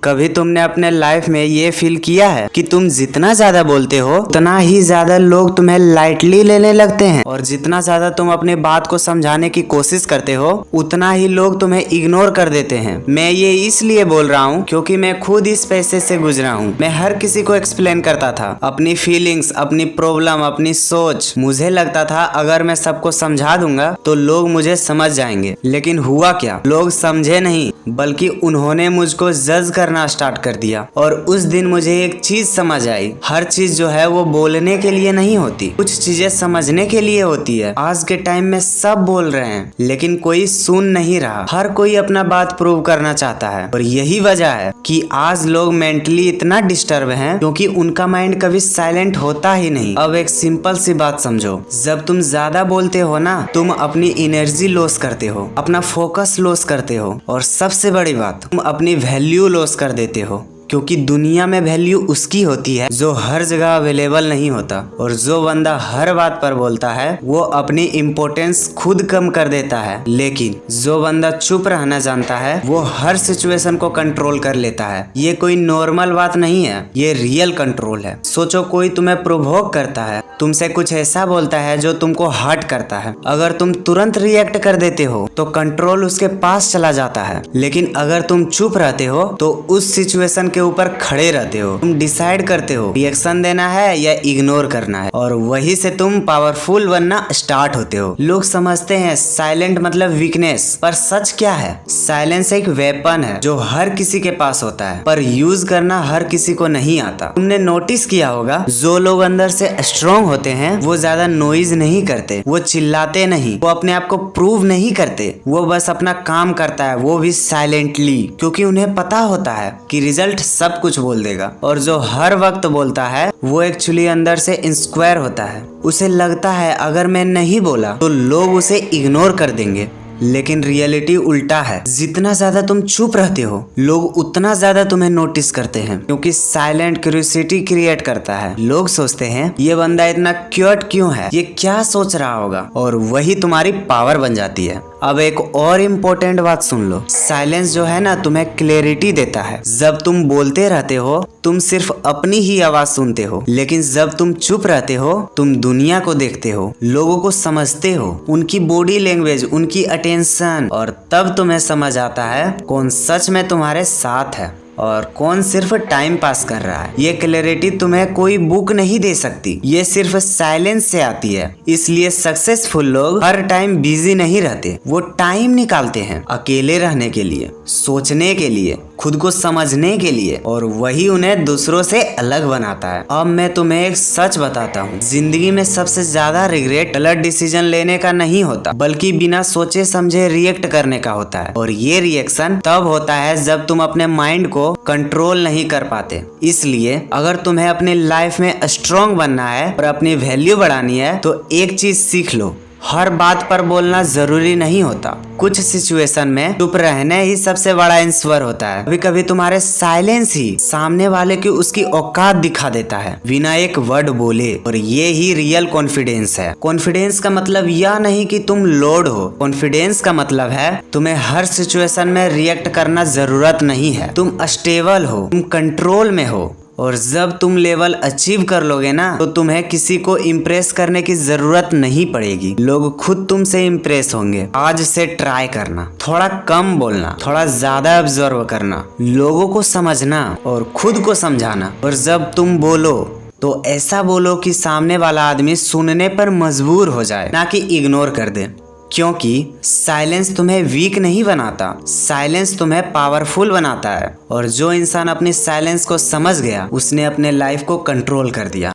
कभी तुमने अपने लाइफ में ये फील किया है कि तुम जितना ज्यादा बोलते हो उतना ही ज्यादा लोग तुम्हें लाइटली लेने लगते हैं, और जितना ज्यादा तुम अपनी बात को समझाने की कोशिश करते हो उतना ही लोग तुम्हें इग्नोर कर देते हैं। मैं ये इसलिए बोल रहा हूँ क्योंकि मैं खुद इस पैसे से गुजरा हूँ। मैं हर किसी को एक्सप्लेन करता था अपनी फीलिंग्स, अपनी प्रॉब्लम, अपनी सोच। मुझे लगता था अगर मैं सबको समझा दूंगा तो लोग मुझे समझ जाएंगे, लेकिन हुआ क्या, लोग समझे नहीं बल्कि उन्होंने मुझको जज करना स्टार्ट कर दिया। और उस दिन मुझे एक चीज समझ आई, हर चीज जो है वो बोलने के लिए नहीं होती, कुछ चीजें समझने के लिए होती है। आज के टाइम में सब बोल रहे हैं लेकिन कोई सुन नहीं रहा, हर कोई अपना बात प्रूव करना चाहता है। और यही वजह है कि आज लोग मेंटली इतना डिस्टर्ब हैं क्योंकि उनका माइंड कभी साइलेंट होता ही नहीं। अब एक सिंपल सी बात समझो, जब तुम ज्यादा बोलते हो ना, तुम अपनी एनर्जी लॉस करते हो, अपना फोकस लॉस करते हो, और सबसे बड़ी बात, तुम अपनी वैल्यू लॉस कर देते हो। क्योंकि दुनिया में वैल्यू उसकी होती है जो हर जगह अवेलेबल नहीं होता, और जो बंदा हर बात पर बोलता है वो अपनी इम्पोर्टेंस खुद कम कर देता है। लेकिन जो बंदा चुप रहना जानता है वो हर सिचुएशन को कंट्रोल कर लेता है। ये कोई नॉर्मल बात नहीं है, ये रियल कंट्रोल है। सोचो कोई तुम्हें प्रोवोक करता है, तुमसे कुछ ऐसा बोलता है जो तुमको हर्ट करता है। अगर तुम तुरंत रिएक्ट कर देते हो तो कंट्रोल उसके पास चला जाता है, लेकिन अगर तुम चुप रहते हो तो उस सिचुएशन के ऊपर खड़े रहते हो। तुम डिसाइड करते हो रिएक्शन देना है या इग्नोर करना है, और वही से तुम पावरफुल बनना स्टार्ट होते हो। लोग समझते हैं साइलेंट मतलब वीकनेस, पर सच क्या है? साइलेंस एक वेपन है जो हर किसी के पास होता है, पर यूज करना हर किसी को नहीं आता। तुमने नोटिस किया होगा जो लोग अंदर से स्ट्रॉन्ग होते हैं वो ज्यादा नॉइज नहीं करते, वो चिल्लाते नहीं, वो अपने आप को प्रूव नहीं करते, वो बस अपना काम करता है, वो भी साइलेंटली, क्योंकि उन्हें पता होता है कि रिजल्ट सब कुछ बोल देगा। और जो हर वक्त बोलता है वो एक्चुअली अंदर से इनसिक्योर होता है। उसे लगता है अगर मैं नहीं बोला तो लोग उसे इग्नोर कर देंगे, लेकिन रियलिटी उल्टा है। जितना ज्यादा तुम चुप रहते हो लोग उतना ज्यादा तुम्हें नोटिस करते हैं, क्योंकि साइलेंट क्यूरियोसिटी क्रिएट करता है। लोग सोचते हैं ये बंदा इतना क्यूट क्यों है, ये क्या सोच रहा होगा, और वही तुम्हारी पावर बन जाती है। अब एक और इम्पोर्टेंट बात सुन लो, साइलेंस जो है ना तुम्हें क्लैरिटी देता है। जब तुम बोलते रहते हो तुम सिर्फ अपनी ही आवाज सुनते हो, लेकिन जब तुम चुप रहते हो तुम दुनिया को देखते हो, लोगों को समझते हो, उनकी बॉडी लैंग्वेज, उनकी अटेंशन, और तब तुम्हें समझ आता है कौन सच में तुम्हारे साथ है और कौन सिर्फ टाइम पास कर रहा है। ये क्लैरिटी तुम्हें कोई बुक नहीं दे सकती, ये सिर्फ साइलेंस से आती है। इसलिए सक्सेसफुल लोग हर टाइम बिजी नहीं रहते, वो टाइम निकालते हैं अकेले रहने के लिए, सोचने के लिए, खुद को समझने के लिए, और वही उन्हें दूसरों से अलग बनाता है। अब मैं तुम्हें एक सच बताता हूँ, जिंदगी में सबसे ज्यादा रिग्रेट गलत डिसीजन लेने का नहीं होता, बल्कि बिना सोचे समझे रिएक्ट करने का होता है। और ये रिएक्शन तब होता है जब तुम अपने माइंड को कंट्रोल नहीं कर पाते। इसलिए अगर तुम्हें अपनी लाइफ में स्ट्रॉन्ग बनना है और अपनी वैल्यू बढ़ानी है तो एक चीज सीख लो, हर बात पर बोलना जरूरी नहीं होता। कुछ सिचुएशन में चुप रहना ही सबसे बड़ा आंसर होता है। कभी कभी तुम्हारे साइलेंस ही सामने वाले की उसकी औकात दिखा देता है बिना एक वर्ड बोले, और ये ही रियल कॉन्फिडेंस है। कॉन्फिडेंस का मतलब यह नहीं कि तुम लोड हो, कॉन्फिडेंस का मतलब है तुम्हें हर सिचुएशन में रिएक्ट करना जरूरत नहीं है, तुम स्टेबल हो, तुम कंट्रोल में हो। और जब तुम लेवल अचीव कर लोगे ना तो तुम्हें किसी को इम्प्रेस करने की जरूरत नहीं पड़ेगी, लोग खुद तुमसे इम्प्रेस होंगे। आज से ट्राई करना, थोड़ा कम बोलना, थोड़ा ज्यादा ऑब्जर्व करना, लोगों को समझना और खुद को समझाना। और जब तुम बोलो तो ऐसा बोलो कि सामने वाला आदमी सुनने पर मजबूर हो जाए, ना कि इग्नोर कर दे। क्योंकि साइलेंस तुम्हें वीक नहीं बनाता, साइलेंस तुम्हें पावरफुल बनाता है। और जो इंसान अपनी साइलेंस को समझ गया उसने अपने लाइफ को कंट्रोल कर दिया।